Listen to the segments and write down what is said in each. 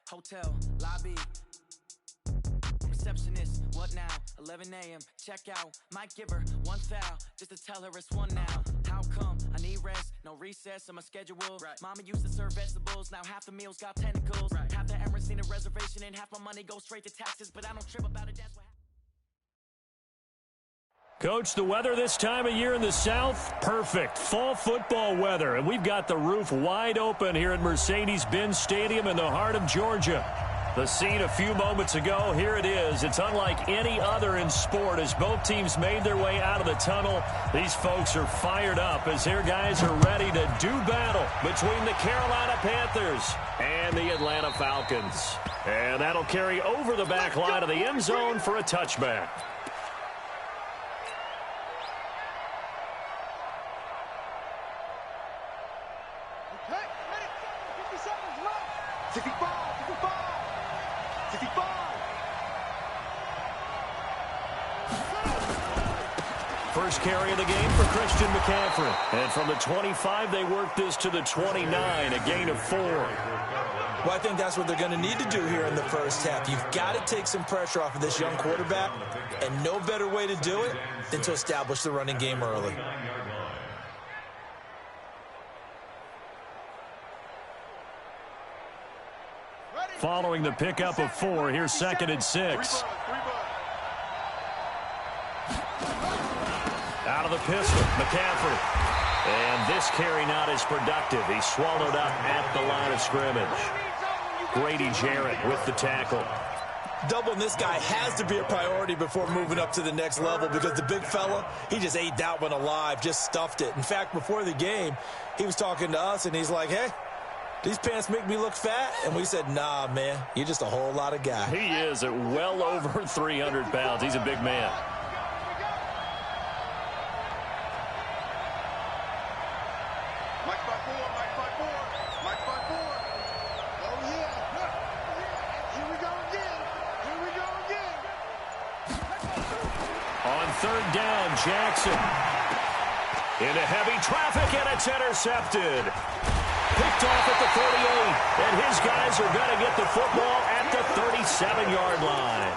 Hotel, lobby, receptionist, what now? 11 a.m., check out, might give her one foul, just to tell her it's one now. How come? I need rest, no recess in my schedule. Right. Mama used to serve vegetables, now half the meals got tentacles. Right. Half the Emirates need a reservation and half my money goes straight to taxes, but I don't trip about it, that's what Coach, the weather this time of year in the South, perfect. Fall football weather, and we've got the roof wide open here at Mercedes-Benz Stadium in the heart of Georgia. The scene a few moments ago, here it is. It's unlike any other in sport as both teams made their way out of the tunnel. These folks are fired up as their guys are ready to do battle between the Carolina Panthers and the Atlanta Falcons. And that'll carry over the back line of the end zone for a touchback. First carry of the game for Christian McCaffrey. And from the 25, they work this to the 29, a gain of 4. Well, I think that's what they're going to need to do here in the first half. You've got to take some pressure off of this young quarterback, and no better way to do it than to establish the running game early. Following the pickup of 4, here's 2nd and 6. Out of the pistol, McCaffrey. And this carry not as productive. He's swallowed up at the line of scrimmage. Grady Jarrett with the tackle. Doubling this guy has to be a priority before moving up to the next level because the big fella, he just ate that one alive, just stuffed it. In fact, before the game, he was talking to us, and he's like, hey, these pants make me look fat? And we said, nah, man, you're just a whole lot of guy. He is at well over 300 pounds. He's a big man. Third down, Jackson. Into heavy traffic, and it's intercepted. Picked off at the 38, and his guys are going to get the football at the 37-yard line.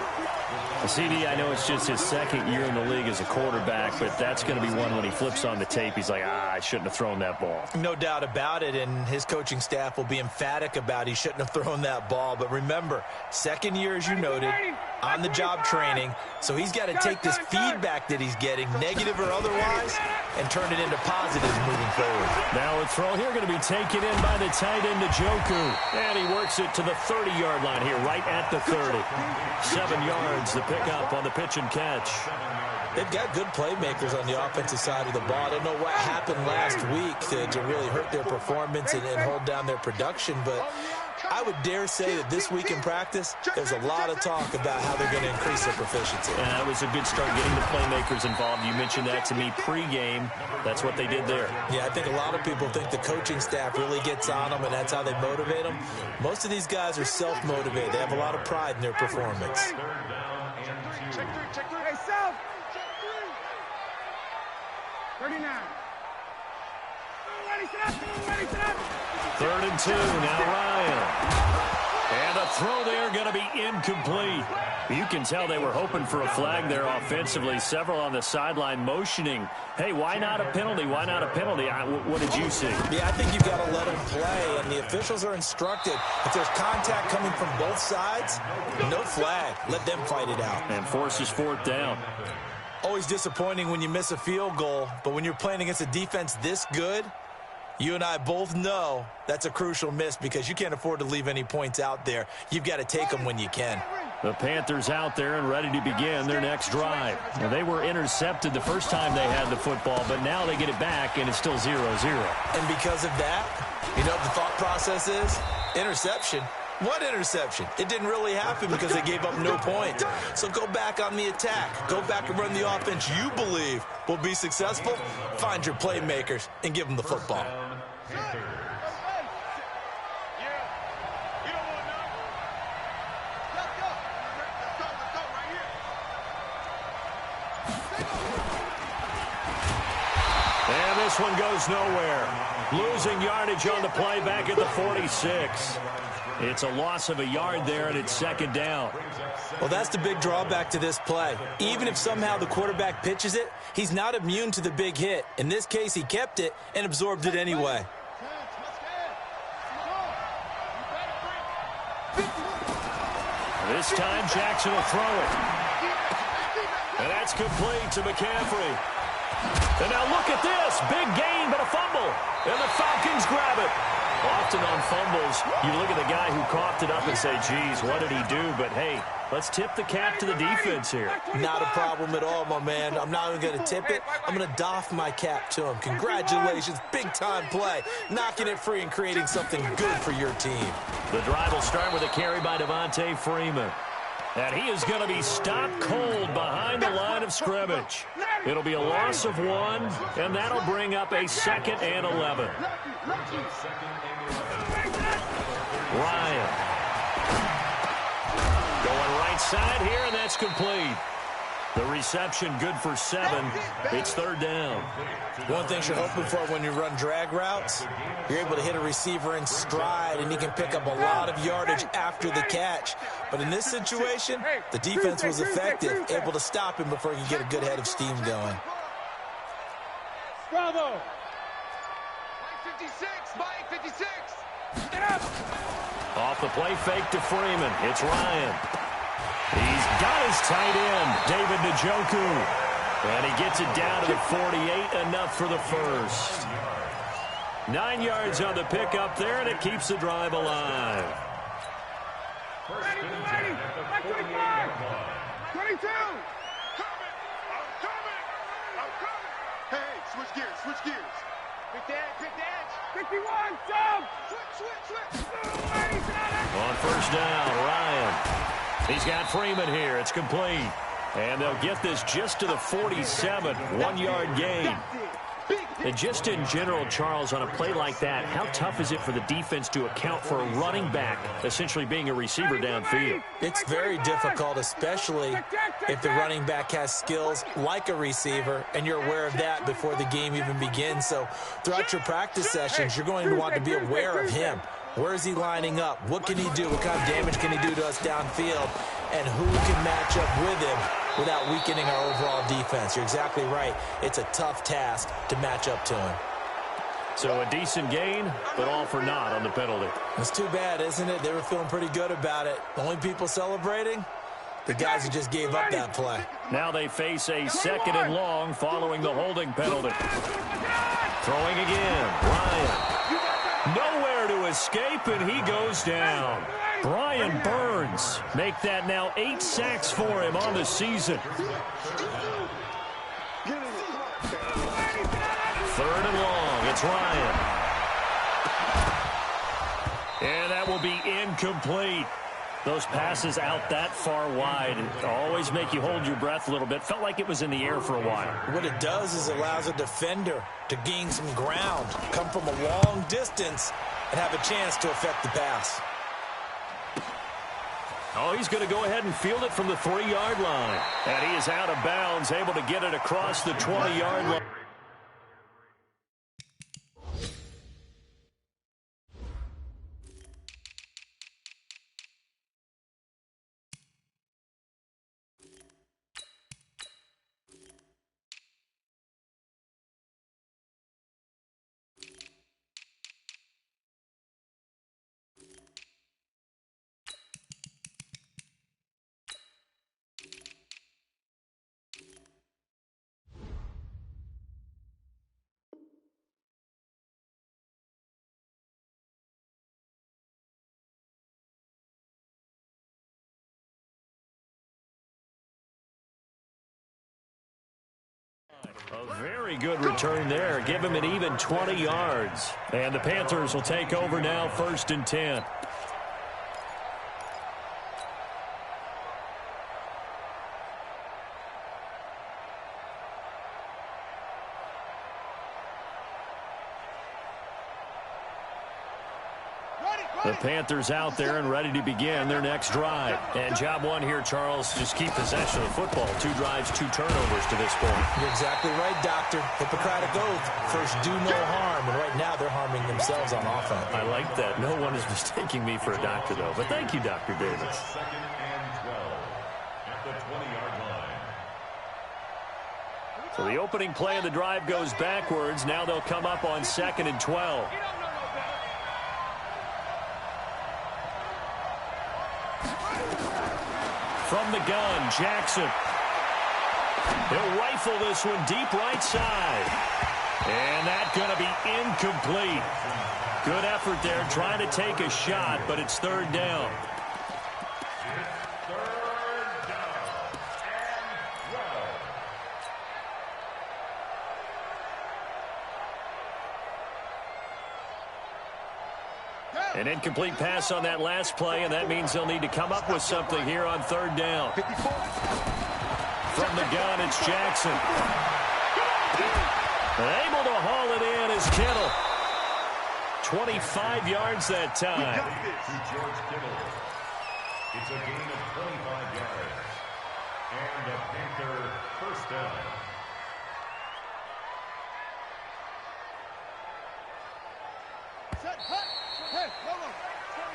CD, I know it's just his second year in the league as a quarterback, but that's going to be one when he flips on the tape. He's like, I shouldn't have thrown that ball. No doubt about it, and his coaching staff will be emphatic about he shouldn't have thrown that ball. But remember, second year, as you noted, on-the-job training, so he's got to take this feedback that he's getting, negative or otherwise, and turn it into positives moving forward. Now a throw here going to be taken in by the tight end, Njoku. And he works it to the 30-yard line here, right at the 30. 7 yards, the pickup on the pitch and catch. They've got good playmakers on the offensive side of the ball. I don't know what happened last week to really hurt their performance and hold down their production, but I would dare say that this week in practice, there's a lot of talk about how they're going to increase their proficiency. And that was a good start getting the playmakers involved. You mentioned that to me pregame. That's what they did there. Yeah, I think a lot of people think the coaching staff really gets on them, and that's how they motivate them. Most of these guys are self-motivated. They have a lot of pride in their performance. Check 3. Hey, South. 39. Ready, set up. 3rd and 2, now Ryan. And a throw there going to be incomplete. You can tell they were hoping for a flag there offensively. Several on the sideline motioning. Hey, why not a penalty? Why not a penalty? What did you see? Yeah, I think you've got to let them play, and the officials are instructed. If there's contact coming from both sides, no flag. Let them fight it out. And forces 4th down. Always disappointing when you miss a field goal, but when you're playing against a defense this good, you and I both know that's a crucial miss because you can't afford to leave any points out there. You've got to take them when you can. The Panthers out there and ready to begin their next drive. Now, they were intercepted the first time they had the football, but now they get it back, and it's still 0-0. And because of that, you know what the thought process is? Interception. What interception? It didn't really happen because they gave up no points. So go back on the attack. Go back and run the offense you believe will be successful. Find your playmakers and give them the football. And this one goes nowhere. Losing yardage on the play back at the 46. It's a loss of a yard there, and it's second down. Well, that's the big drawback to this play. Even if somehow the quarterback pitches it, he's not immune to the big hit. In this case, he kept it and absorbed it anyway. This time, Jackson will throw it. And that's complete to McCaffrey. And now look at this. Big gain, but a fumble. And the Falcons grab it. Often on fumbles, you look at the guy who coughed it up and say, geez, what did he do? But, hey, let's tip the cap to the defense here. Not a problem at all, my man. I'm not even going to tip it. I'm going to doff my cap to him. Congratulations. Big-time play. Knocking it free and creating something good for your team. The drive will start with a carry by Devontae Freeman. And he is going to be stopped cold behind the line of scrimmage. It'll be a loss of 1, and that'll bring up a 2nd and 11. Ryan. Going right side here, and that's complete. The reception good for 7. It's 3rd down. One thing you're hoping for when you run drag routes, you're able to hit a receiver in stride, and he can pick up a lot of yardage after the catch. But in this situation, the defense was effective, able to stop him before he could get a good head of steam going. Bravo! Mike 56! Mike 56! Get up! Off the play fake to Freeman. It's Ryan. He's got his tight end, David Njoku. And he gets it down to the 48, enough for the first. 9 yards on the pickup there, and it keeps the drive alive. 20, 25, 22. I'm coming. Hey, switch gears. Big edge. 51, jump. Switch. On first down, Ryan. He's got Freeman here. It's complete. And they'll get this just to the 47, 1-yard gain. And just in general, Charles, on a play like that, how tough is it for the defense to account for a running back essentially being a receiver downfield? It's very difficult, especially if the running back has skills like a receiver, and you're aware of that before the game even begins. So throughout your practice sessions, you're going to want to be aware of him. Where is he lining up? What can he do? What kind of damage can he do to us downfield? And who can match up with him without weakening our overall defense? You're exactly right. It's a tough task to match up to him. So a decent gain, but all for naught on the penalty. It's too bad, isn't it? They were feeling pretty good about it. The only people celebrating? The guys who just gave up that play. Now they face a 2nd and long following the holding penalty. Throwing again, Ryan. Nowhere to escape, and he goes down. Brian Burns make that now 8 sacks for him on the season. 3rd and long, it's Ryan. And that will be incomplete. Those passes out that far wide always make you hold your breath a little bit. Felt like it was in the air for a while. What it does is allows a defender to gain some ground, come from a long distance, and have a chance to affect the pass. Oh, he's going to go ahead and field it from the 3-yard line. And he is out of bounds, able to get it across the 20-yard line. A very good return there. Give him an even 20 yards. And the Panthers will take over now, 1st and 10. Ready, go! The Panthers out there and ready to begin their next drive. And job one here, Charles, just keep possession of the football. 2 drives, 2 turnovers to this point. You're exactly right, Doctor. Hippocratic oath. First, do no harm. And right now, they're harming themselves on offense. I like that. No one is mistaking me for a doctor, though. But thank you, Dr. Davis. Second and 12 at the 20-yard line. So the opening play of the drive goes backwards. Now they'll come up on 2nd and 12. From the gun, Jackson. He'll rifle this one deep right side. And that's going to be incomplete. Good effort there trying to take a shot, but it's 3rd down. An incomplete pass on that last play, and that means they'll need to come up with something here on 3rd down. From the gun, it's Jackson. Able to haul it in is Kittle. 25 yards that time. To George Kittle. It's a gain of 25 yards. And a Panther first down.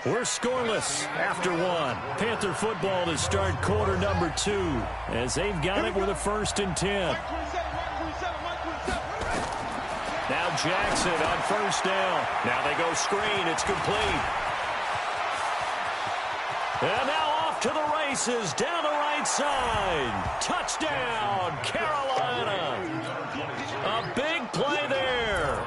We're scoreless after 1. Panther football to start quarter number 2 as they've got it with a 1st and 10. Now Jackson on 1st down. Now they go screen. It's complete. And now off to the races down the right side. Touchdown, Carolina. A big play there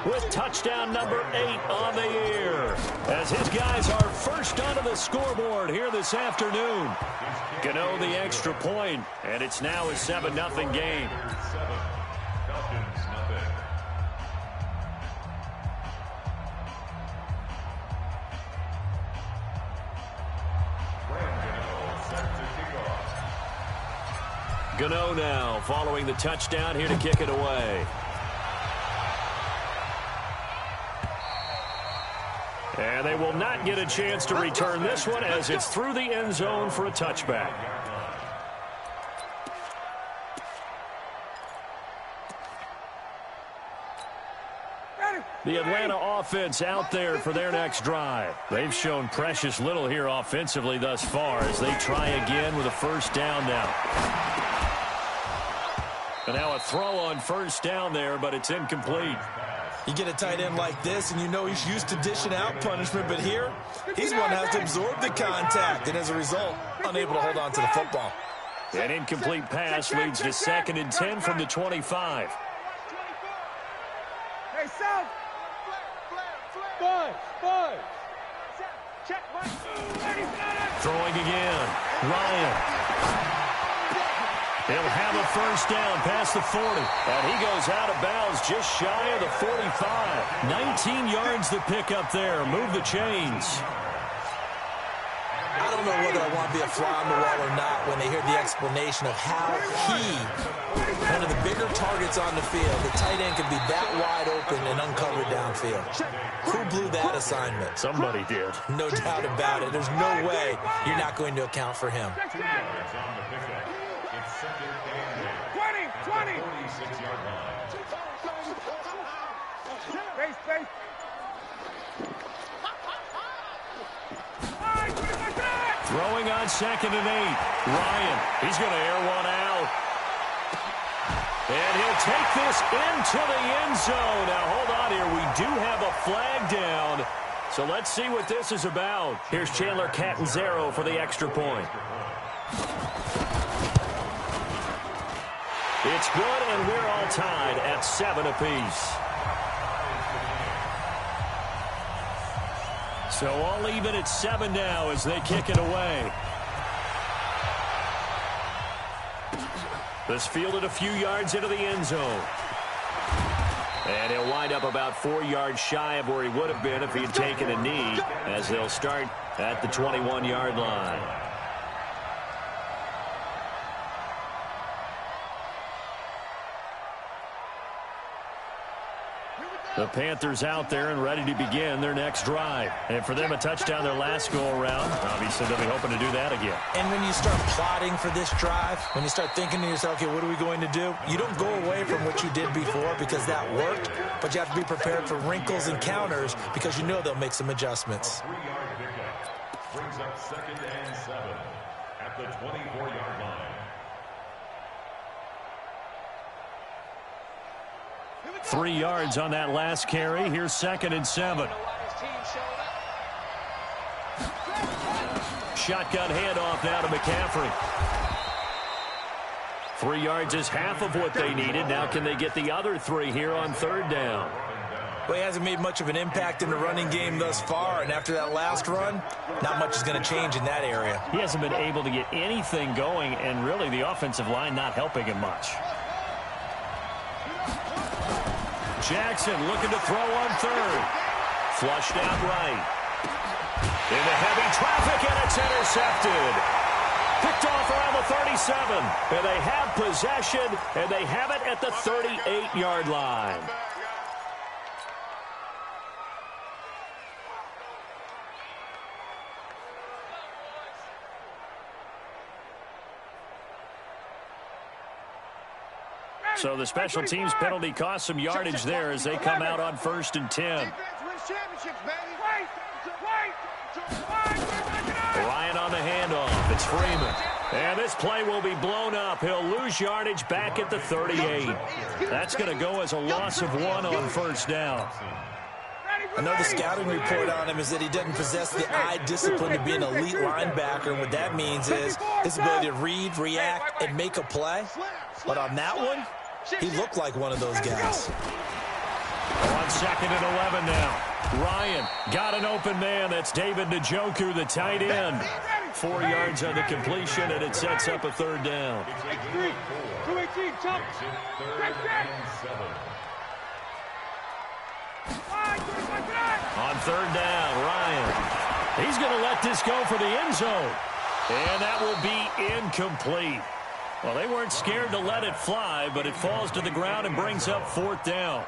with touchdown number 8 on the year, as his guys are first onto the scoreboard here this afternoon. Gano the extra point, and it's now a 7-0 game. 7, Falcons nothing. Brand set to kick off. Gano now following the touchdown here to kick it away. And they will not get a chance to return this one as it's through the end zone for a touchback. The Atlanta offense out there for their next drive. They've shown precious little here offensively thus far as they try again with a 1st down now. And now a throw on 1st down there, but it's incomplete. You get a tight end like this, and you know he's used to dishing out punishment, but here, he's one that has to absorb the contact, and as a result, unable to hold on to the football. An incomplete pass leads to 2nd and 10 from the 25. Hey, South. Five. Check. Throwing again. Ryan. He'll have a 1st down past the 40. And he goes out of bounds just shy of the 45. 19 yards to pick up there. Move the chains. I don't know whether I want to be a fly on the wall or not when they hear the explanation of how one of the bigger targets on the field, the tight end can be that wide open and uncovered downfield. Who blew that assignment? Somebody did. No doubt about it. There's no way you're not going to account for him. 2 yards on the pickup. It's 2nd and 8. 20. 46-yard line. Space. Throwing on 2nd and 8. Ryan, he's going to air one out. And he'll take this into the end zone. Now, hold on here. We do have a flag down. So let's see what this is about. Here's Chandler Catanzaro for the extra point. It's good, and we're all tied at 7 apiece. So all even at 7 now as they kick it away. This fielded a few yards into the end zone. And he'll wind up about 4 yards shy of where he would have been if he had taken a knee, as they'll start at the 21-yard line. The Panthers out there and ready to begin their next drive. And for them, a touchdown their last go-around. Obviously, they'll be hoping to do that again. And when you start plotting for this drive, when you start thinking to yourself, okay, what are we going to do? You don't go away from what you did before because that worked, but you have to be prepared for wrinkles and counters because you know they'll make some adjustments. 3-yard pickup brings up 2nd and 7 at the 24-yard line. 3 yards on that last carry. Here's 2nd and 7. Shotgun handoff now to McCaffrey. 3 yards is half of what they needed. Now can they get the other 3 here on 3rd down? Well, he hasn't made much of an impact in the running game thus far, and after that last run, not much is going to change in that area. He hasn't been able to get anything going, and really the offensive line not helping him much. Jackson looking to throw on 3rd. Flushed out right. Into heavy traffic, and it's intercepted. Picked off around the 37. And they have possession, and they have it at the 38-yard line. So the special teams penalty cost some yardage there as they come out on 1st and 10. Ryan on the handoff. It's Freeman. And this play will be blown up. He'll lose yardage back at the 38. That's going to go as a loss of 1 on 1st down. Another scouting report on him is that he doesn't possess the eye discipline to be an elite linebacker. And what that means is his ability to read, react, and make a play. But on that one, he looked like one of those guys. On 2nd and 11 now. Ryan got an open man. That's David Njoku, the tight end. 4 yards on the completion, and it sets up a 3rd down. On 3rd down, Ryan. He's going to let this go for the end zone. And that will be incomplete. Well, they weren't scared to let it fly, but it falls to the ground and brings up 4th down.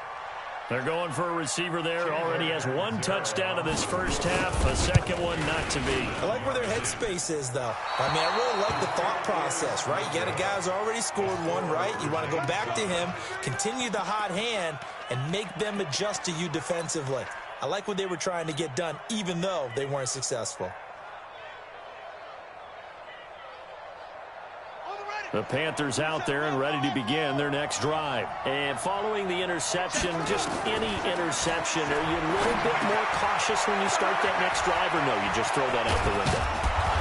They're going for a receiver there. Already has 1 touchdown in this first half. A 2nd one not to be. I like where their headspace is, though. I mean, I really like the thought process, right? You got a guy who's already scored 1, right? You want to go back to him, continue the hot hand, and make them adjust to you defensively. I like what they were trying to get done, even though they weren't successful. The Panthers out there and ready to begin their next drive. And following the interception, just any interception, are you a little bit more cautious when you start that next drive, or no, you just throw that out the window?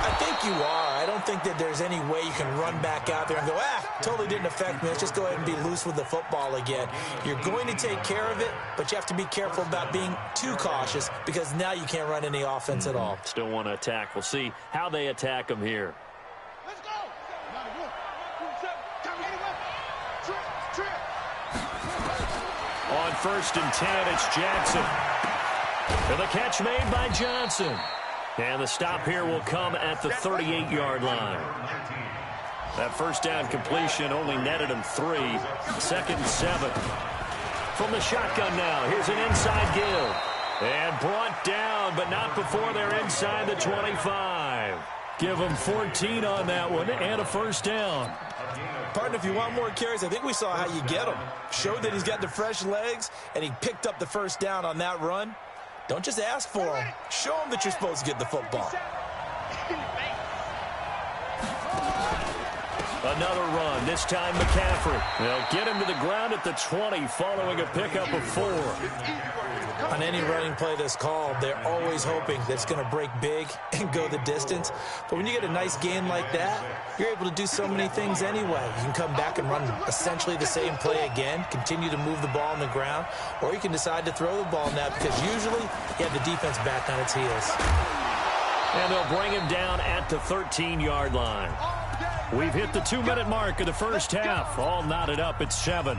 I think you are. I don't think that there's any way you can run back out there and go, totally didn't affect me. Let's just go ahead and be loose with the football again. You're going to take care of it, but you have to be careful about being too cautious because now you can't run any offense at all. Still want to attack. We'll see how they attack them here. On 1st and 10, it's Jackson. And the catch made by Johnson. And the stop here will come at the 38-yard line. That 1st down completion only netted him 3. 2nd and 7. From the shotgun now, here's an inside give. And brought down, but not before they're inside the 25. Give him 14 on that one and a 1st down. Partner, if you want more carries, I think we saw how you get him. Showed that he's got the fresh legs, and he picked up the 1st down on that run. Don't just ask for him. Show him that you're supposed to get the football. Another run, this time McCaffrey. They'll get him to the ground at the 20 following a pickup of 4. On any running play that's called, they're always hoping that it's going to break big and go the distance. But when you get a nice gain like that, you're able to do so many things anyway. You can come back and run essentially the same play again, continue to move the ball on the ground, or you can decide to throw the ball now because usually you have the defense back on its heels. And they'll bring him down at the 13-yard line. We've hit the 2-minute mark of the first half. All knotted up at 7.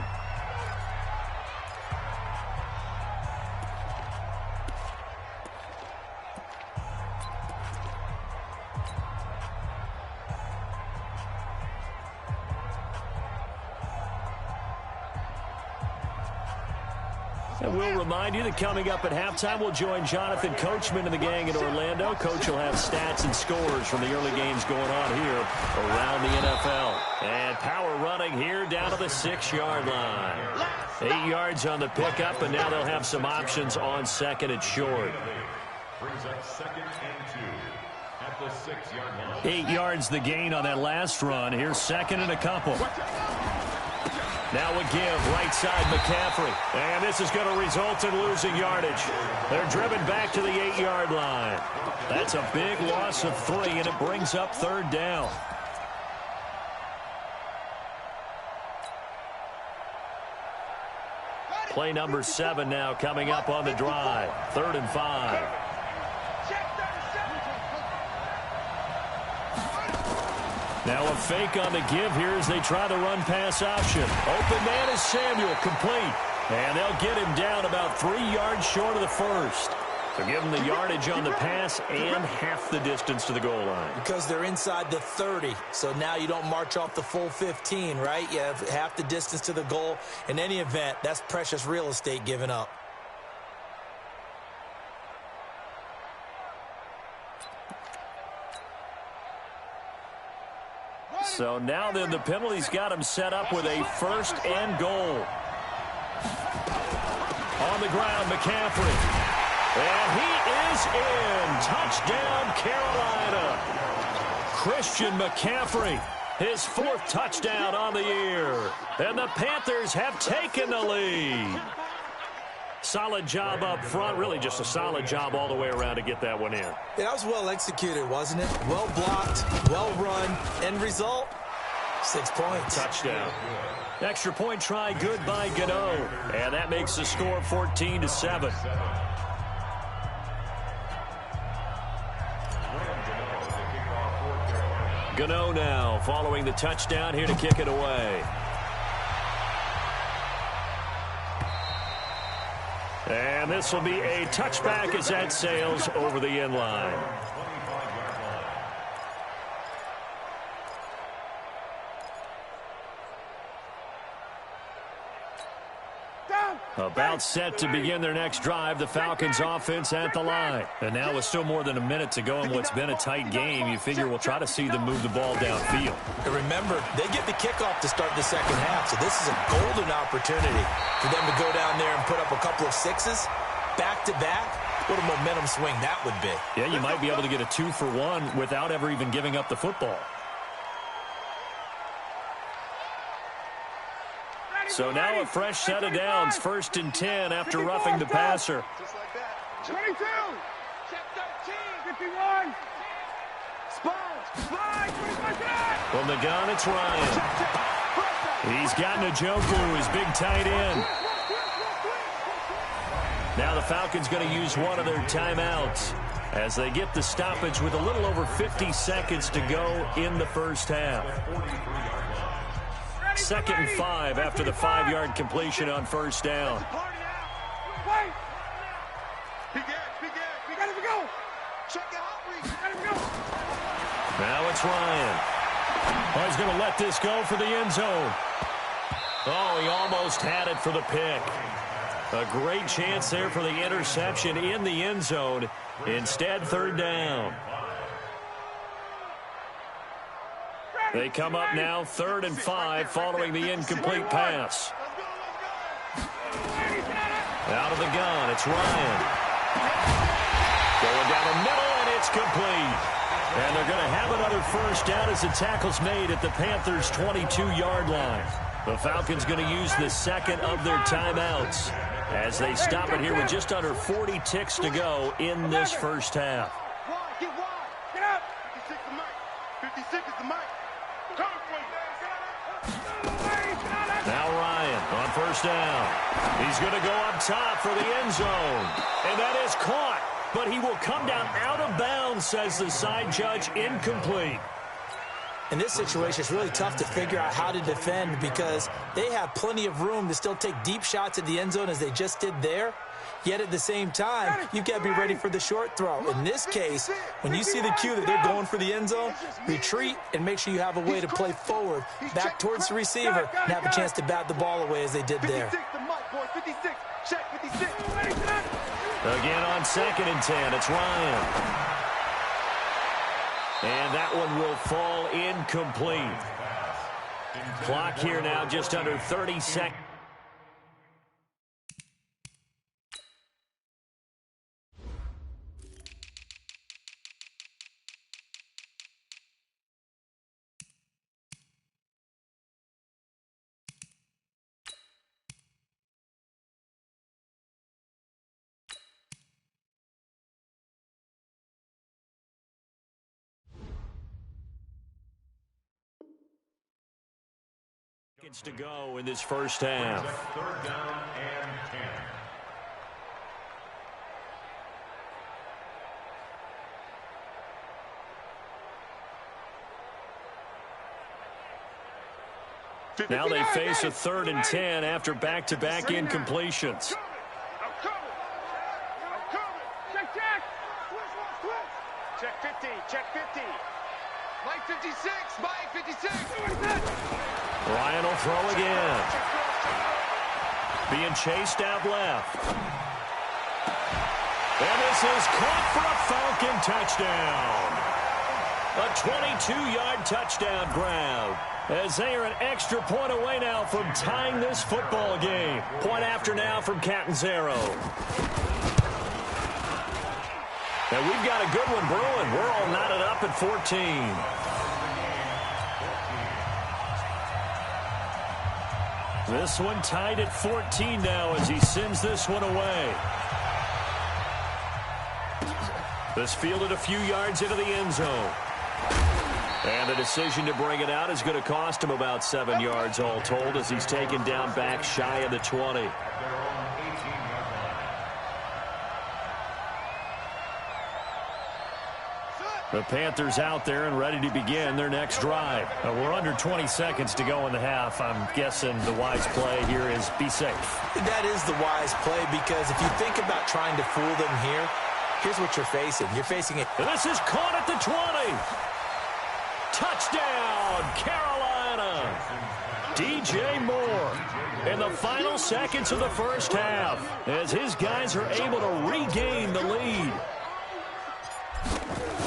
And we'll remind you that coming up at halftime, we'll join Jonathan Coachman and the gang in Orlando. Coach will have stats and scores from the early games going on here around the NFL. And power running here down to the 6-yard line. 8 yards on the pickup, and now they'll have some options on second and short. Brings up 2nd and 2 at the 6-yard line. 8 yards the gain on that last run. Here's 2nd and a couple. Now a give, right side McCaffrey. And this is going to result in losing yardage. They're driven back to the 8-yard line. That's a big loss of 3, and it brings up 3rd down. Play number 7 now coming up on the drive. 3rd and 5. Now a fake on the give here as they try the run-pass option. Open man is Samuel, complete. And they'll get him down about 3 yards short of the first. So give them the yardage on the pass and half the distance to the goal line. Because they're inside the 30, so now you don't march off the full 15, right? You have half the distance to the goal. In any event, that's precious real estate given up. So now then the penalty's got him set up with a 1st and goal. On the ground, McCaffrey. And he is in. Touchdown, Carolina. Christian McCaffrey, his 4th touchdown on the year. And the Panthers have taken the lead. Solid job up front. Really just a solid job all the way around to get that one in. Yeah, that was well executed, wasn't it? Well blocked, well run. End result, 6 points. Touchdown. Extra point try, good by Gano. And that makes the score 14-7. Gano now following the touchdown here to kick it away. And this will be a touchback as that sails over the end line. About set to begin their next drive, the Falcons offense at the line. And now with still more than a minute to go in what's been a tight game, you figure we'll try to see them move the ball downfield. And remember, they get the kickoff to start the second half, so this is a golden opportunity for them to go down there and put up a couple of 6s back-to-back. What a momentum swing that would be. Yeah, you might be able to get a 2-for-1 without ever even giving up the football. So now a fresh set of downs, 1st and 10 after roughing the passer. Just like that. 22. Check 13. 51. Spot. 25. From the gun, it's Ryan. He's got Njoku, his big tight end. Now the Falcons going to use one of their timeouts as they get the stoppage with a little over 50 seconds to go in the first half. 2nd and 5 after the 5-yard completion on 1st down. Now it's Ryan. Oh, he's going to let this go for the end zone. Oh, he almost had it for the pick. A great chance there for the interception in the end zone. Instead, 3rd down. They come up now 3rd and 5 following the incomplete pass. Out of the gun, it's Ryan. Going down the middle, and it's complete. And they're going to have another 1st down as the tackle's made at the Panthers' 22-yard line. The Falcons going to use the 2nd of their timeouts as they stop it here with just under 40 ticks to go in this first half. Get up. 56 is the mic. 56 is the mic. Now Ryan on 1st down. He's going to go up top for the end zone. And that is caught. But he will come down out of bounds, says the side judge. Incomplete. In this situation, it's really tough to figure out how to defend because they have plenty of room to still take deep shots at the end zone as they just did there. Yet at the same time, you've got to be ready for the short throw. In this case, when you see the cue that they're going for the end zone, retreat and make sure you have a way to play forward, back towards the receiver, and have a chance to bat the ball away as they did there. Again on 2nd and 10, it's Ryan. And that one will fall incomplete. Clock here now just under 30 seconds. To go in this first half. 3rd down and 10. Now they face a 3rd and 10 after back-to-back incompletions. I'm coming. Check 50. Check 50. Mike 56. Mike 56. Ryan will throw again. Being chased out left. And this is caught for a Falcon touchdown. A 22-yard touchdown grab. As they are an extra point away now from tying this football game. Point after now from Catanzaro. And we've got a good one brewing. We're all knotted up at 14. This one tied at 14 now as he sends this one away. This fielded a few yards into the end zone. And the decision to bring it out is going to cost him about 7 yards all told as he's taken down back shy of the 20. The Panthers out there and ready to begin their next drive. We're under 20 seconds to go in the half. I'm guessing the wise play here is be safe. That is the wise play because if you think about trying to fool them here, here's what you're facing. You're facing it. This is caught at the 20. Touchdown, Carolina. DJ Moore in the final seconds of the first half as his guys are able to regain the lead.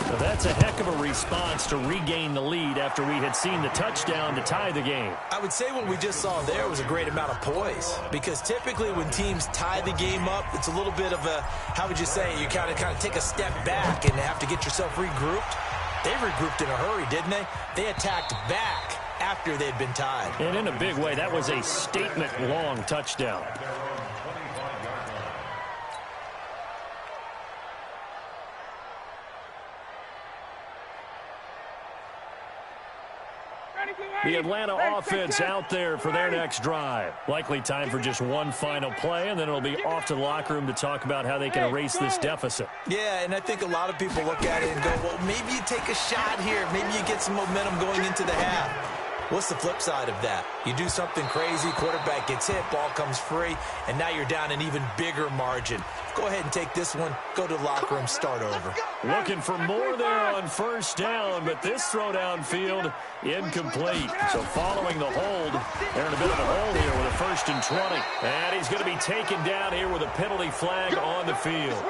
Now that's a heck of a response to regain the lead after we had seen the touchdown to tie the game. I would say what we just saw there was a great amount of poise because typically when teams tie the game up, it's a little bit of a, how would you say, you kind of take a step back and have to get yourself regrouped. They regrouped in a hurry, didn't they? They attacked back after they'd been tied. And in a big way, that was a statement-long touchdown. The Atlanta offense out there for their next drive. Likely time for just one final play, and then it'll be off to the locker room to talk about how they can erase this deficit. Yeah, and I think a lot of people look at it and go, well, maybe you take a shot here. Maybe you get some momentum going into the half. What's the flip side of that? You do something crazy, quarterback gets hit, ball comes free, and now you're down an even bigger margin. Go ahead and take this one, go to the locker room, start over. Looking for more there on first down, but this throw downfield incomplete. So following the hold, they're in a bit of a hole here with a 1st and 20. And he's going to be taken down here with a penalty flag on the field.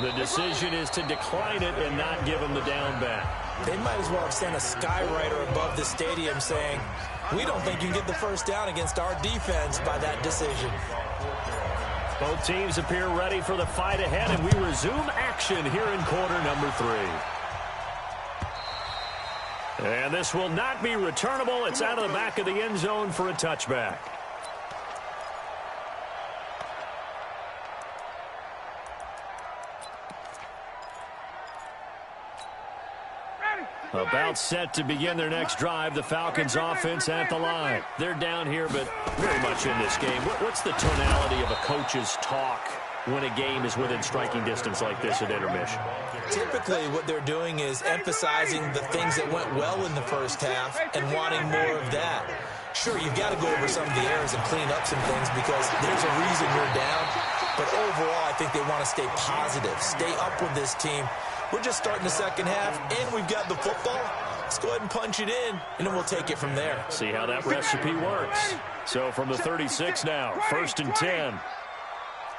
The decision is to decline it and not give him the down back. They might as well have sent a skywriter above the stadium saying, we don't think you can get the first down against our defense by that decision. Both teams appear ready for the fight ahead, and we resume action here in quarter number 3. And this will not be returnable. It's out of the back of the end zone for a touchback. About set to begin their next drive, the Falcons offense at the line. They're down here, but very much in this game. What's the tonality of a coach's talk when a game is within striking distance like this at intermission? Typically, what they're doing is emphasizing the things that went well in the first half and wanting more of that. Sure, you've got to go over some of the errors and clean up some things because there's a reason you're down. But overall, I think they want to stay positive, stay up with this team. We're just starting the second half, and we've got the football. Let's go ahead and punch it in, and then we'll take it from there. See how that recipe works. So from the 36 now, 1st and 10.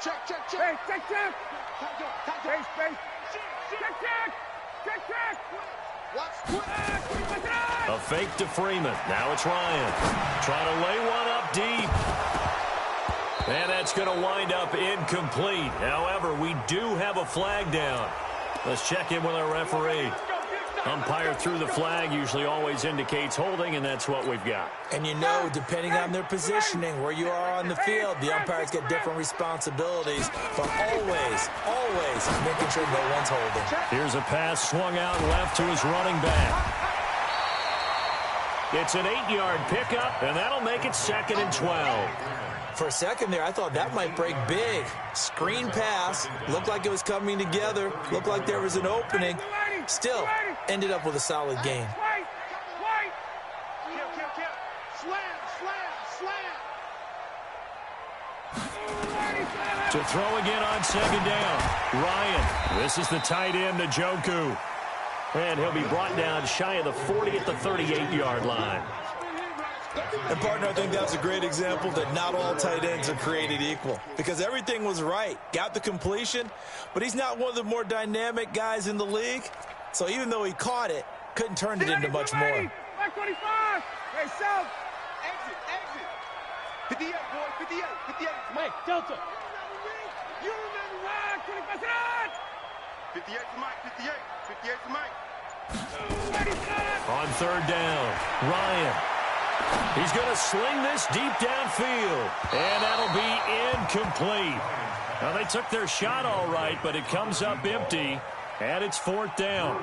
Check. Space, check. Space. Check. A fake to Freeman. Now it's Ryan. Trying to lay one up deep. And that's going to wind up incomplete. However, we do have a flag down. Let's check in with our referee. Umpire threw the flag, usually always indicates holding, and that's what we've got. And you know, depending on their positioning, where you are on the field, the umpires get different responsibilities. But always making sure no one's holding. Here's a pass swung out left to his running back. It's an 8-yard pickup, and that'll make it 2nd and 12. For a second there, I thought that might break big. Screen pass. Looked like it was coming together. Looked like there was an opening. Still, ended up with a solid gain. To throw again on 2nd down. Ryan. This is the tight end, Njoku. And he'll be brought down shy of the 40 at the 38-yard line. And, partner, I think that's a great example that not all tight ends are created equal. Because everything was right. Got the completion, but he's not one of the more dynamic guys in the league. So even though he caught it, couldn't turn it into much more. Back 25. Hey, south. Exit. 58, boy. 58. Mike, Delta. You remember why? 25 shot. 58 to Mike. 58 to Mike. On 3rd down, Ryan. He's going to sling this deep downfield, and that'll be incomplete. Now, they took their shot all right, but it comes up empty, and it's 4th down.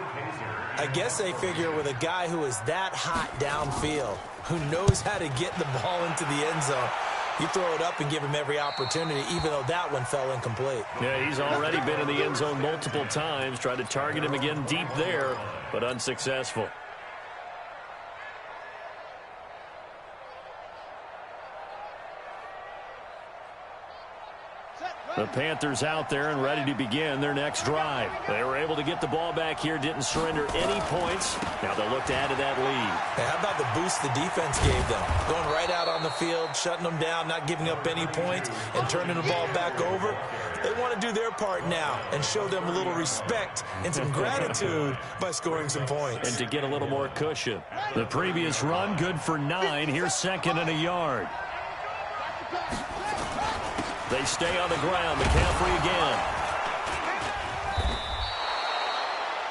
I guess they figure with a guy who is that hot downfield, who knows how to get the ball into the end zone, you throw it up and give him every opportunity, even though that one fell incomplete. Yeah, he's already been in the end zone multiple times, tried to target him again deep there, but unsuccessful. The Panthers out there and ready to begin their next drive. They were able to get the ball back here, didn't surrender any points. Now they'll look to add to that lead. Hey, how about the boost the defense gave them? Going right out on the field, shutting them down, not giving up any points, and turning the ball back over. They want to do their part now and show them a little respect and some gratitude by scoring some points. And to get a little more cushion. The previous run, good for 9. Here's 2nd and a yard. They stay on the ground. McCaffrey again.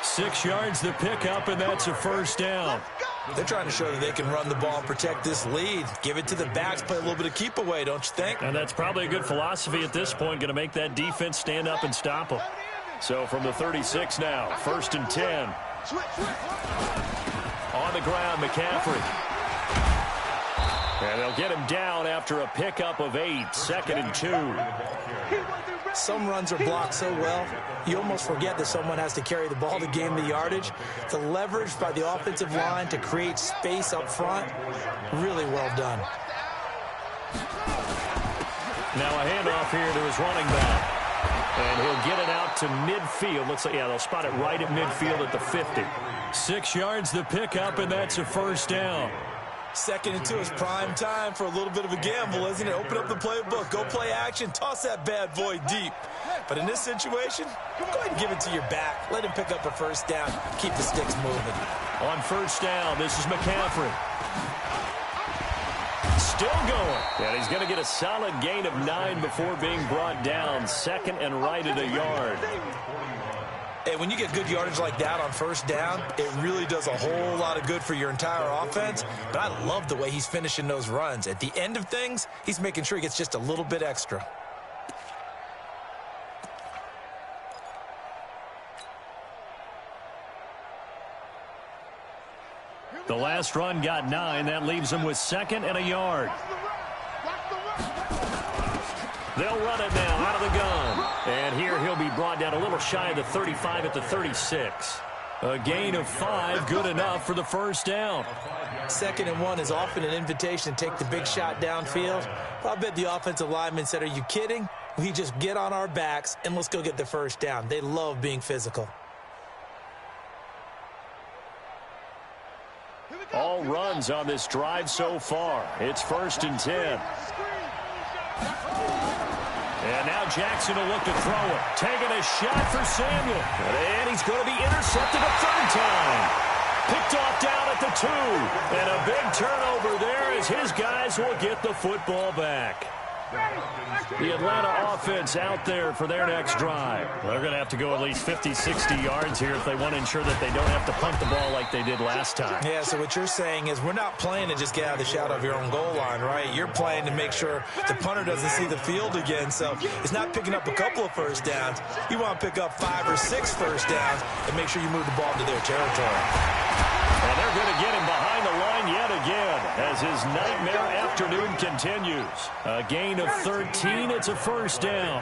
6 yards the pickup, and that's a 1st down. They're trying to show that they can run the ball and protect this lead. Give it to the backs, play a little bit of keep away, don't you think? And that's probably a good philosophy at this point, going to make that defense stand up and stop them. So from the 36 now, 1st and 10. On the ground, McCaffrey. And they'll get him down after a pickup of 8, 2nd and 2. Some runs are blocked so well, you almost forget that someone has to carry the ball to gain the yardage. The leverage by the offensive line to create space up front, really well done. Now a handoff here to his running back. And he'll get it out to midfield. Looks like, yeah, they'll spot it right at midfield at the 50. 6 yards the pickup, and that's a 1st down. 2nd and 2 is prime time for a little bit of a gamble, isn't it? Open up the playbook, go play action, toss that bad boy deep. But in this situation, go ahead and give it to your back. Let him pick up a 1st down, keep the sticks moving. On 1st down, this is McCaffrey. Still going. And he's going to get a solid gain of 9 before being brought down. 2nd and right at a yard. Hey, when you get good yardage like that on 1st down, it really does a whole lot of good for your entire offense. But I love the way he's finishing those runs. At the end of things, he's making sure he gets just a little bit extra. The last run got 9. That leaves him with 2nd and a yard. They'll run it now out of the gun. And here he'll be brought down a little shy of the 35 at the 36. A gain of 5, good enough for the 1st down. 2nd and 1 is often an invitation to take the big shot downfield. I bet the offensive lineman said, are you kidding? We just get on our backs and let's go get the first down. They love being physical. All runs on this drive so far. It's 1st and 10. And now Jackson will look to throw it. Taking a shot for Samuel. And he's going to be intercepted a third time. Picked off down at the 2. And a big turnover there as his guys will get the football back. The Atlanta offense out there for their next drive. They're going to have to go at least 50, 60 yards here if they want to ensure that they don't have to punt the ball like they did last time. Yeah, so what you're saying is we're not playing to just get out of the shadow of your own goal line, right? You're playing to make sure the punter doesn't see the field again. So it's not picking up a couple of first downs. You want to pick up 5 or 6 first downs and make sure you move the ball into their territory. And they're going to get him behind the line yet again as his nightmare afternoon continues. A gain of 13. It's a first down.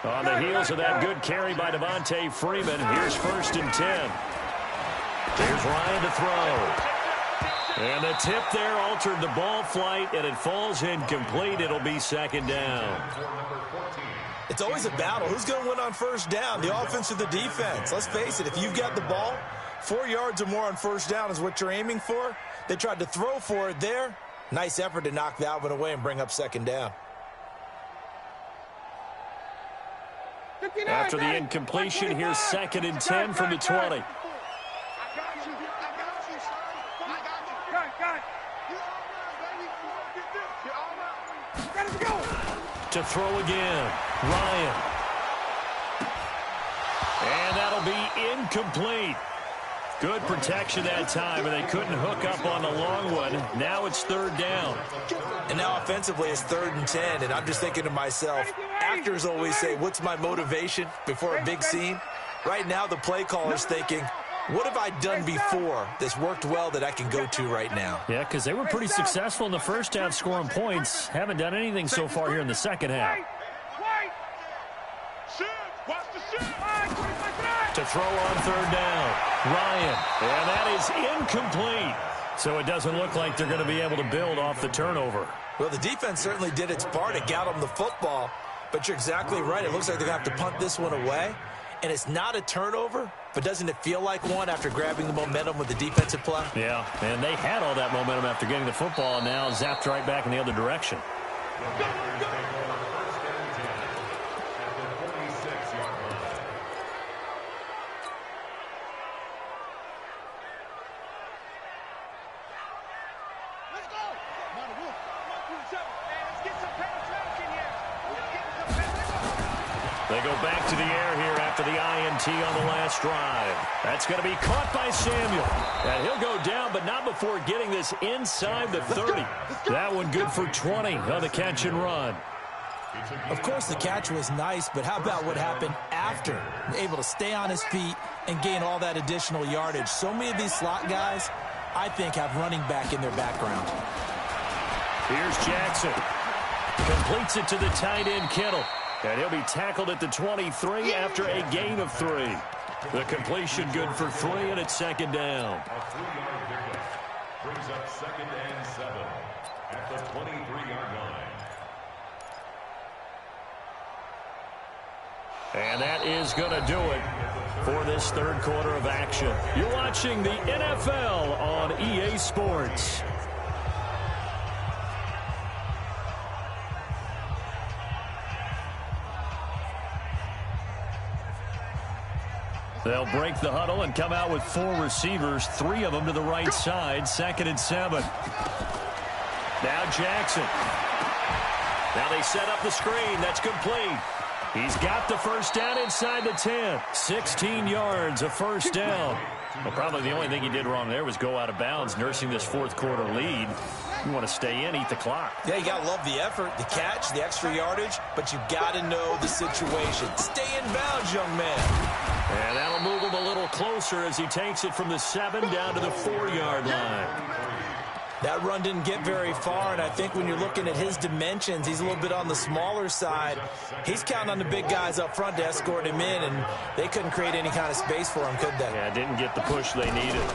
On the heels of that good carry by Devontae Freeman, here's 1st and 10. Here's Ryan to throw. And the tip there altered the ball flight, and it falls incomplete. It'll be 2nd down. It's always a battle. Who's going to win on first down, the offense or the defense? Let's face it, if you've got the ball, 4 yards or more on first down is what you're aiming for. They tried to throw for it there. Nice effort to knock that one away and bring up 2nd down. After the incompletion, here's 2nd and 10 from the 20. To throw again, Ryan. And that'll be incomplete. Good protection that time, and they couldn't hook up on the long one. Now it's 3rd down. And now offensively it's 3rd and 10, and I'm just thinking to myself, actors always say, what's my motivation before a big scene? Right now the play caller's thinking, what have I done before that's worked well that I can go to right now? Yeah, because they were pretty successful in the first half scoring points. Haven't done anything so far here in the second half. To throw on 3rd down, Ryan. And that is incomplete. So it doesn't look like they're going to be able to build off the turnover. Well, the defense certainly did its part. It got them the football. But you're exactly right. It looks like they're going to have to punt this one away. And it's not a turnover, but doesn't it feel like one after grabbing the momentum with the defensive play? Yeah, and they had all that momentum after getting the football, and now zapped right back in the other direction. They go back to the air here after the INT on the last drive. That's going to be caught by Samuel. And he'll go down, but not before getting this inside the 30. That one good for 20 on the catch and run. Of course, the catch was nice, but how about what happened after? Able to stay on his feet and gain all that additional yardage. So many of these slot guys, I think, have running back in their background. Here's Jackson. Completes it to the tight end, Kittle. And he'll be tackled at the 23 after a gain of 3. The completion good for 3, and it's 2nd down. A 3-yard pickup brings up 2nd and 7 at the 23-yard line. And that is going to do it for this 3rd quarter of action. You're watching the NFL on EA Sports. They'll break the huddle and come out with 4 receivers, 3 of them to the right side. 2nd and 7. Now Jackson. Now they set up the screen. That's complete. He's got the first down inside the 10. 16 yards, a first down. Well, probably the only thing he did wrong there was go out of bounds, nursing this 4th quarter lead. You want to stay in, eat the clock. Yeah, you got to love the effort, the catch, the extra yardage, but you got to know the situation. Stay in bounds, young man. And that'll move him a little closer as he takes it from the 7 down to the 4-yard line. That run didn't get very far, and I think when you're looking at his dimensions, he's a little bit on the smaller side. He's counting on the big guys up front to escort him in, and they couldn't create any kind of space for him, could they? Yeah, didn't get the push they needed.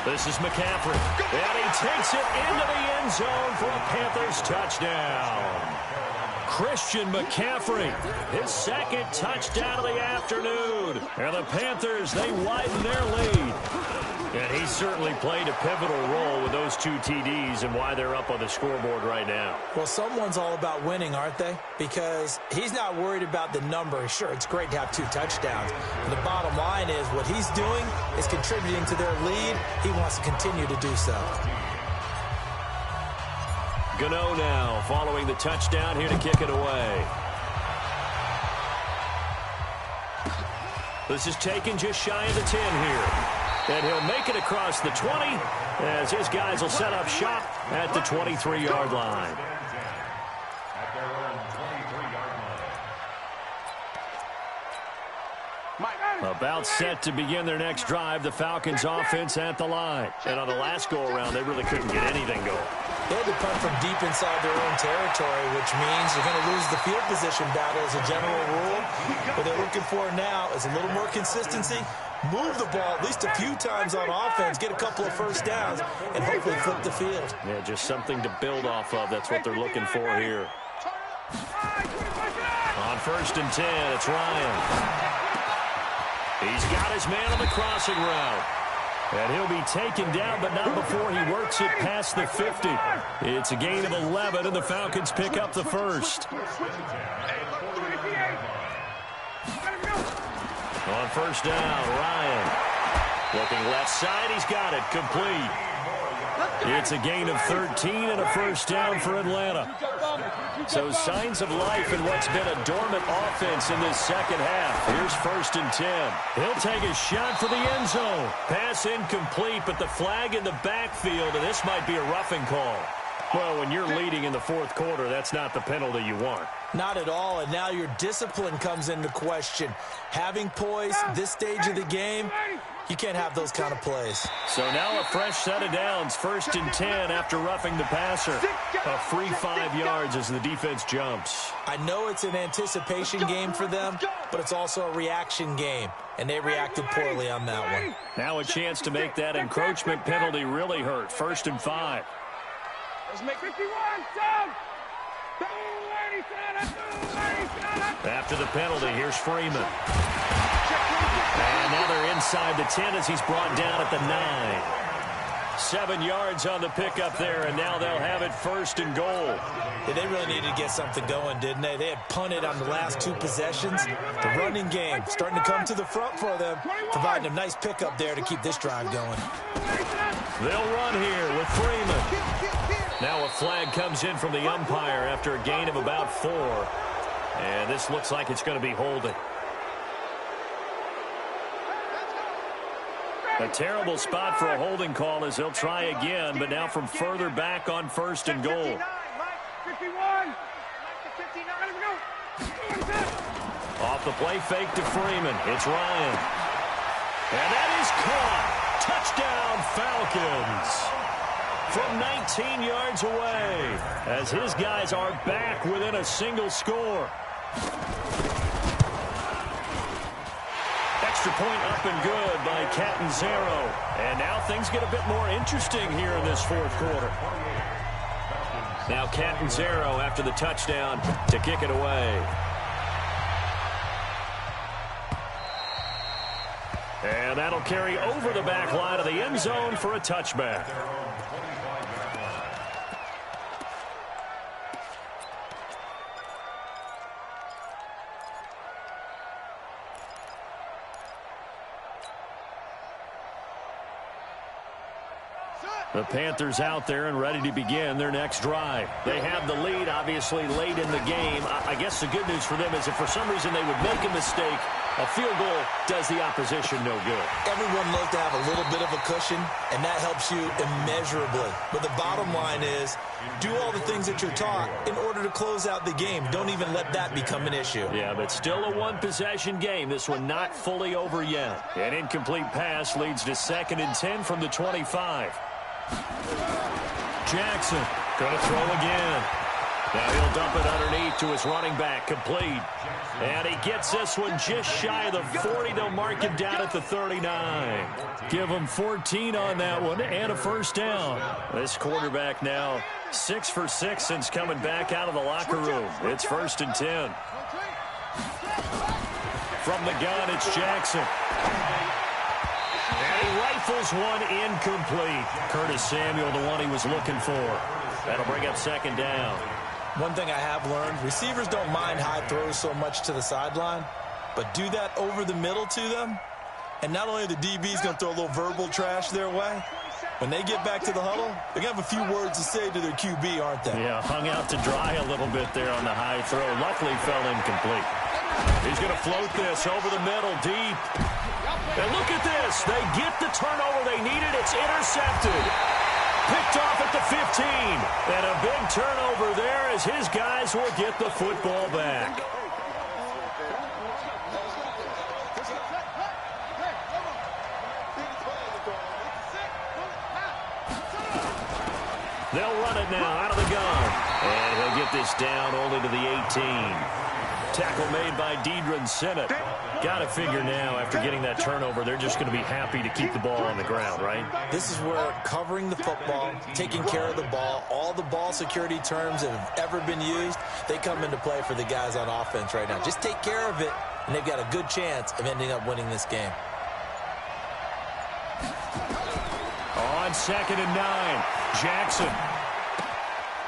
This is McCaffrey, and he takes it into the end zone for a Panthers touchdown. Christian McCaffrey, his second touchdown of the afternoon. And the Panthers, they widen their lead. And he certainly played a pivotal role with those 2 TDs and why they're up on the scoreboard right now. Well, someone's all about winning, aren't they? Because he's not worried about the number. Sure, it's great to have 2 touchdowns. But the bottom line is what he's doing is contributing to their lead. He wants to continue to do so. Gano now following the touchdown here to kick it away. This is taken just shy of the 10 here. And he'll make it across the 20 as his guys will set up shop at the 23-yard line. At their own 23-yard line. About set to begin their next drive, the Falcons offense at the line. And on the last go-around, they really couldn't get anything going. They had to punt from deep inside their own territory, which means you're going to lose the field position battle as a general rule. What they're looking for now is a little more consistency. Move the ball at least a few times on offense, get a couple of first downs, and hopefully flip the field. Yeah, just something to build off of. That's what they're looking for here. On 1st and 10, it's Ryan. He's got his man on the crossing route. And he'll be taken down, but not before he works it past the 50. It's a gain of 11, and the Falcons pick up the first. On 1st down, Ryan. Looking left side, he's got it. Complete. It's a gain of 13 and a first down for Atlanta. So signs of life in what's been a dormant offense in this second half. Here's 1st and 10. He'll take a shot for the end zone. Pass incomplete, but the flag in the backfield, and this might be a roughing call. Well, when you're leading in the 4th quarter, that's not the penalty you want. Not at all, and now your discipline comes into question. Having poise this stage of the game, you can't have those kind of plays. So now a fresh set of downs, 1st and 10 after roughing the passer. A free 5 yards as the defense jumps. I know it's an anticipation game for them, but it's also a reaction game, and they reacted poorly on that one. Now a chance to make that encroachment penalty really hurt. 1st and 5. Let's make 51, son! After the penalty, here's Freeman. And now they're inside the 10 as he's brought down at the 9. 7 yards on the pickup there, and now they'll have it 1st and goal. Yeah, they really needed to get something going, didn't they? They had punted on the last 2 possessions. The running game starting to come to the front for them, providing a nice pickup there to keep this drive going. They'll run here with Freeman. Now a flag comes in from the umpire after a gain of about 4. And this looks like it's going to be holding. A terrible spot for a holding call as they'll try again, but now from further back on 1st and goal. Off the play fake to Freeman. It's Ryan. And that is caught. Touchdown, Falcons. From 19 yards away as his guys are back within a single score. Extra point up and good by Catanzaro. And now things get a bit more interesting here in this 4th quarter. Now Catanzaro after the touchdown to kick it away. And that'll carry over the back line of the end zone for a touchback. The Panthers out there and ready to begin their next drive. They have the lead, obviously, late in the game. I guess the good news for them is if for some reason they would make a mistake, a field goal does the opposition no good. Everyone loves to have a little bit of a cushion, and that helps you immeasurably. But the bottom line is, do all the things that you're taught in order to close out the game. Don't even let that become an issue. Yeah, but still a one-possession game. This one not fully over yet. An incomplete pass leads to 2nd and 10 from the 25. Jackson going to throw again. Now he'll dump it underneath to his running back, complete. And he gets this one just shy of the 40. They'll mark him down at the 39. Give him 14 on that one and a first down. This quarterback now 6 for 6 since coming back out of the locker room. It's 1st and 10. From the gun, it's Jackson. And he rifles one incomplete. Curtis Samuel, the one he was looking for. That'll bring up 2nd down. One thing I have learned, receivers don't mind high throws so much to the sideline, but do that over the middle to them, and not only are the DBs going to throw a little verbal trash their way, when they get back to the huddle, they're going to have a few words to say to their QB, aren't they? Yeah, hung out to dry a little bit there on the high throw. Luckily fell incomplete. He's going to float this over the middle, deep. And look at this. They get the turnover they needed. It's intercepted. Picked off at the 15. And a big turnover there as his guys will get the football back. They'll run it now out of the gun. And he'll get this down only to the 18. Tackle made by Deidre Sinnott. Got to figure now, after getting that turnover, they're just going to be happy to keep the ball on the ground, right? This is where covering the football, taking care of the ball, all the ball security terms that have ever been used, they come into play for the guys on offense right now. Just take care of it, and they've got a good chance of ending up winning this game. On 2nd and 9, Jackson.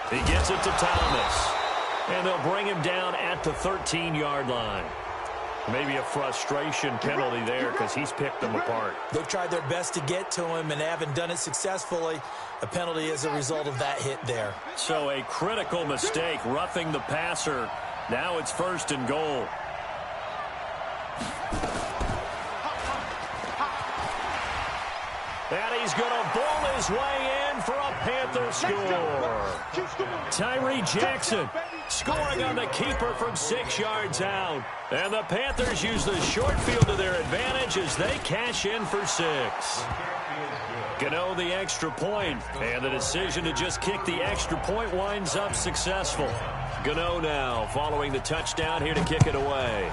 He gets it to Thomas. And they'll bring him down at the 13-yard line. Maybe a frustration penalty there because he's picked them apart. They've tried their best to get to him and haven't done it successfully. A penalty as a result of that hit there. So a critical mistake, roughing the passer. Now it's 1st and goal. And he's going to bowl his way in for a Panther score. Tyree Jackson scoring on the keeper from 6 yards out. And the Panthers use the short field to their advantage as they cash in for 6. Gano the extra point, and the decision to just kick the extra point winds up successful. Gano now following the touchdown here to kick it away.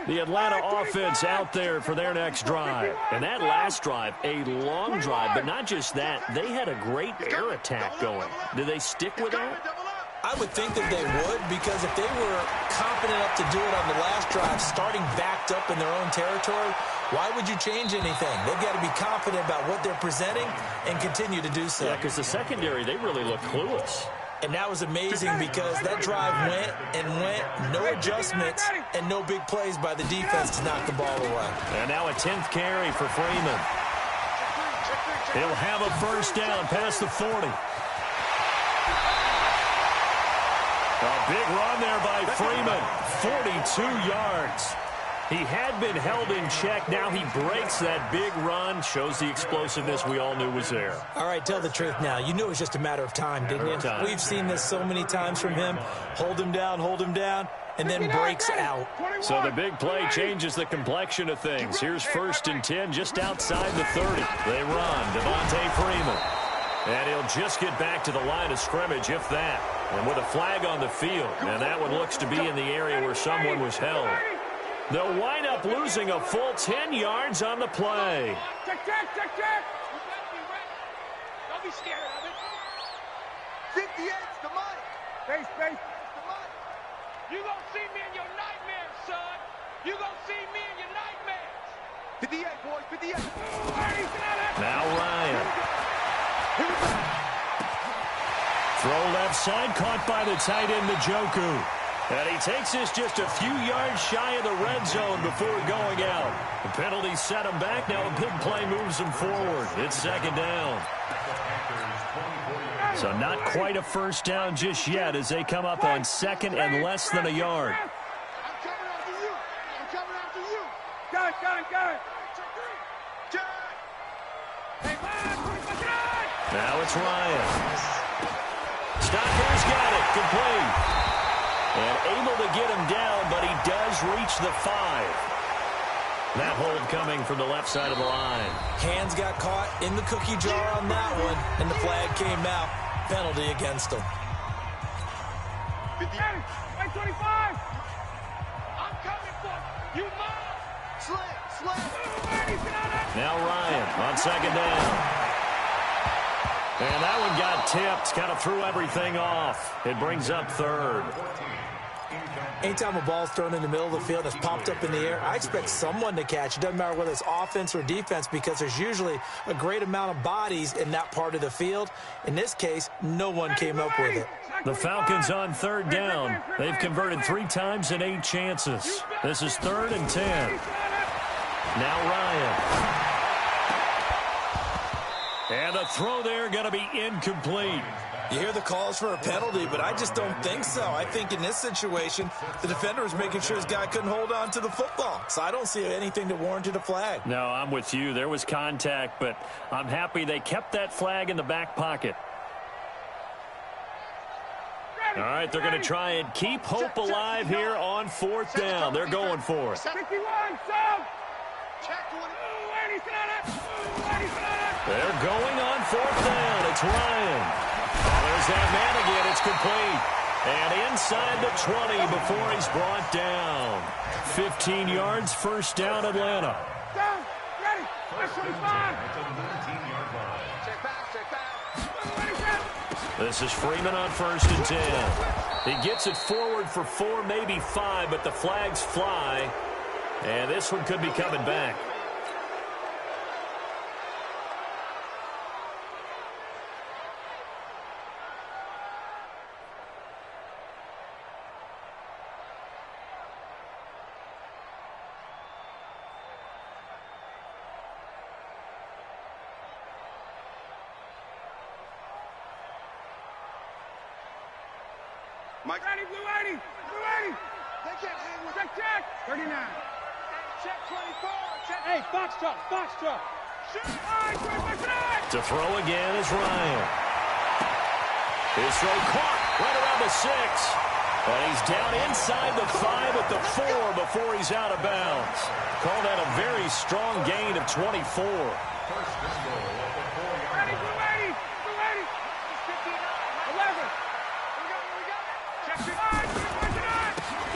The Atlanta offense out there for their next drive. And that last drive, a long drive, but not just that. They had a great air attack going. Do they stick with that? I would think that they would, because if they were confident enough to do it on the last drive, starting backed up in their own territory, why would you change anything? They've got to be confident about what they're presenting and continue to do so. Yeah, because the secondary, they really look clueless. And that was amazing because that drive went and went, no adjustments, and no big plays by the defense to knock the ball away. And now a 10th carry for Freeman. He'll have a first down past the 40. A big run there by Freeman, 42 yards. He had been held in check. Now he breaks that big run. Shows the explosiveness we all knew was there. All right, tell the truth now. You knew it was just a matter of time, didn't you? We've seen this so many times from him. Hold him down, and then breaks out. So the big play changes the complexion of things. Here's 1st and 10 just outside the 30. They run. Devontae Freeman. And he'll just get back to the line of scrimmage, if that. And with a flag on the field. And that one looks to be in the area where someone was held. They'll wind up losing a full 10 yards on the play. Check. Don't be scared of it. 58's the money. Space. The money. You gonna see me in your nightmares, son. You gonna see me in your nightmares. 58, boys, 58. Now Ryan. Throw left side, caught by the tight end, Njoku. And he takes this just a few yards shy of the red zone before going out. The penalty set him back. Now a big play moves him forward. It's 2nd down. So not quite a first down just yet as they come up on 2nd and less than a yard. I'm coming after you. Got it. Check. Hey, Now it's Ryan. Stocker's got it. Complete. And able to get him down, but he does reach the 5. That hold coming from the left side of the line. Hands got caught in the cookie jar on that one, and the flag came out. Penalty against him. 25. I'm coming for you. Slam. Now Ryan on second down. And that one got tipped. Kind of threw everything off. It brings up third. Anytime a ball's thrown in the middle of the field that's popped up in the air, I expect someone to catch. It doesn't matter whether it's offense or defense because there's usually a great amount of bodies in that part of the field. In this case, no one came up with it. The Falcons on third down. They've converted 3 times in 8 chances. This is 3rd and 10. Now Ryan. And the throw there going to be incomplete. You hear the calls for a penalty, but I just don't think so. I think in this situation, the defender was making sure his guy couldn't hold on to the football. So I don't see anything that warranted a flag. No, I'm with you. There was contact, but I'm happy they kept that flag in the back pocket. All right, they're going to try and keep hope alive here on 4th down. They're going for it. 51, They're going on 4th down. It's Ryan. There's that man again. It's complete. And inside the 20 before he's brought down. 15 yards, 1st down, Atlanta. Down, ready, 25. This is Freeman on 1st and 10. He gets it forward for 4, maybe 5, but the flags fly. And this one could be coming back. Mike. Ready, blue 80. They can't hang with check. 39. Check 24. Check. Hey, Foxtrot. Shoot. To throw again is Ryan. His throw caught right around the 6. And he's down inside the 5 at the 4 before he's out of bounds. Call that a very strong gain of 24. Ready, blue 80. 11.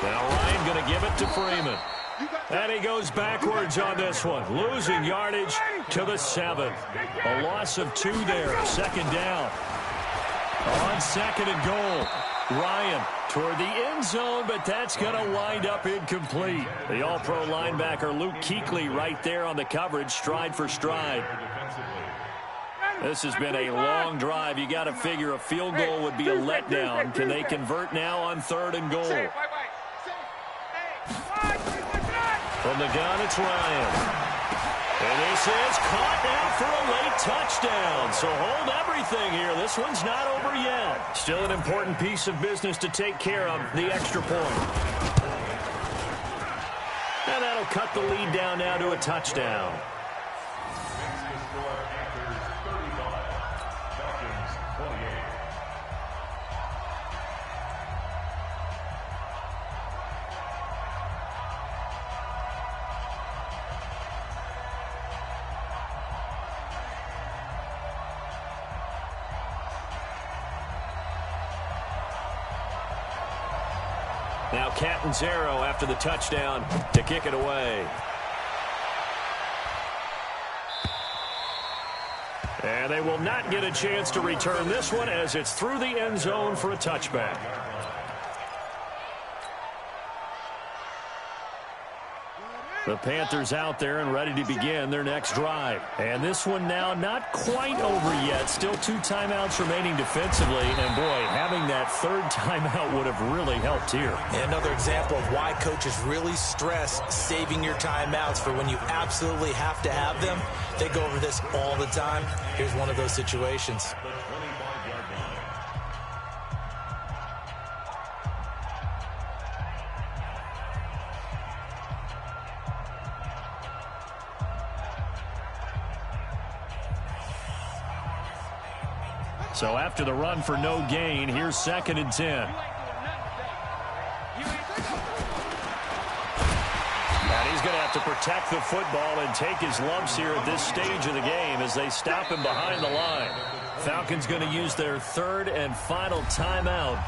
Now Ryan going to give it to Freeman. And he goes backwards on this one. Losing yardage to the 7. A loss of 2 there. 2nd down. On 2nd and goal. Ryan toward the end zone, but that's going to wind up incomplete. The all-pro linebacker Luke Kuechly right there on the coverage, stride for stride. This has been a long drive. You got to figure a field goal would be a letdown. Can they convert now on 3rd and goal? From the gun, it's Ryan. And this is caught now for a late touchdown. So hold everything here. This one's not over yet. Still an important piece of business to take care of, the extra point. And that'll cut the lead down now to a touchdown. Now Catanzaro after the touchdown to kick it away. And they will not get a chance to return this one as it's through the end zone for a touchback. The Panthers out there and ready to begin their next drive. And this one now not quite over yet. Still 2 timeouts remaining defensively. And, boy, having that 3rd timeout would have really helped here. And another example of why coaches really stress saving your timeouts for when you absolutely have to have them. They go over this all the time. Here's one of those situations. So after the run for no gain, here's 2nd and 10. going to have to protect the football and take his lumps here at this stage of the game as they stop him behind the line. Falcons going to use their third and final timeout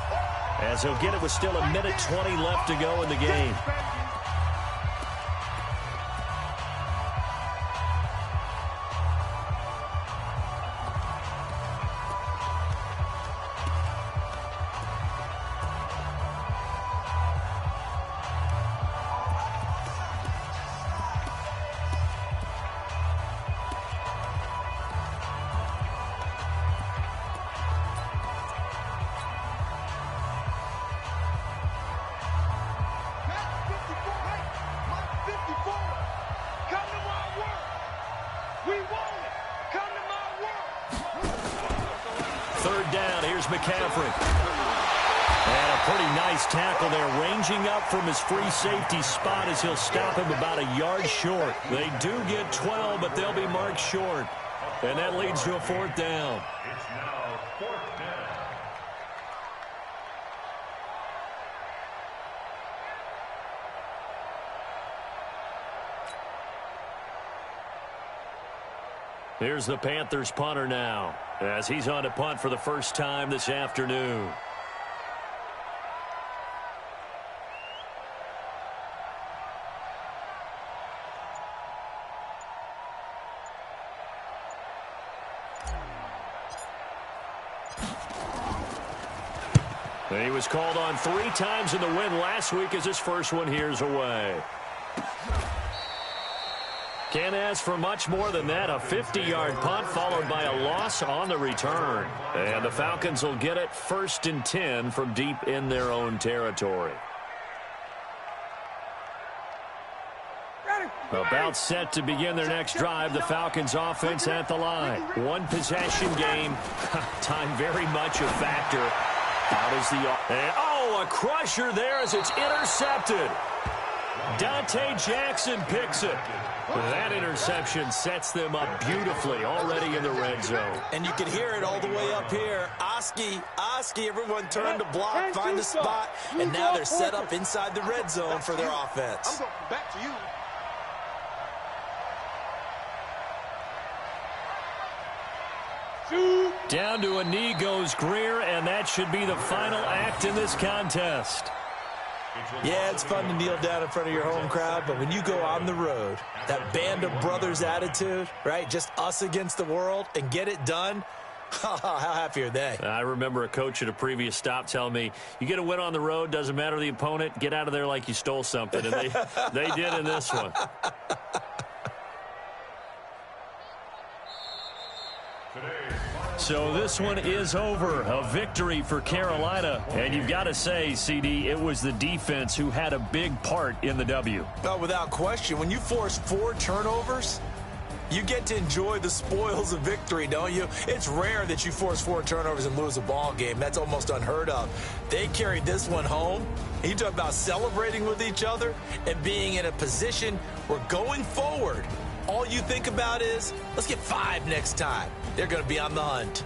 as he'll get it with still 1:20 left to go in the game. Third down, here's McCaffrey. And a pretty nice tackle there, ranging up from his free safety spot as he'll stop him about a yard short. They do get 12, but they'll be marked short. And that leads to a fourth down. It's now fourth down. Here's the Panthers punter now, as he's on to punt for the first time this afternoon. He was called on 3 times in the win last week as his first one here's away. Can't ask for much more than that. A 50-yard punt followed by a loss on the return. And the Falcons will get it 1st and 10 from deep in their own territory. About set to begin their next drive, the Falcons offense at the line. One possession game. Time very much a factor. How does the... a crusher there as it's intercepted. Dante Jackson picks it. That interception sets them up beautifully already in the red zone. And you can hear it all the way up here. Oski, everyone turned to block, find a spot, and now they're set up inside the red zone for their offense. I'm going back to you. Down to a knee goes Greer, and that should be the final act in this contest. Yeah, it's fun to kneel down in front of your home crowd, but when you go on the road, that band of brothers attitude, right, just us against the world, and get it done, how happy are they? I remember a coach at a previous stop telling me, you get a win on the road, doesn't matter the opponent, get out of there like you stole something, and they did in this one. So this one is over. A victory for Carolina. And you've got to say, CD, it was the defense who had a big part in the W. Oh, without question. When you force 4 turnovers, you get to enjoy the spoils of victory, don't you? It's rare that you force 4 turnovers and lose a ball game. That's almost unheard of. They carried this one home. You talk about celebrating with each other and being in a position where going forward, all you think about is, let's get 5 next time. They're going to be on the hunt.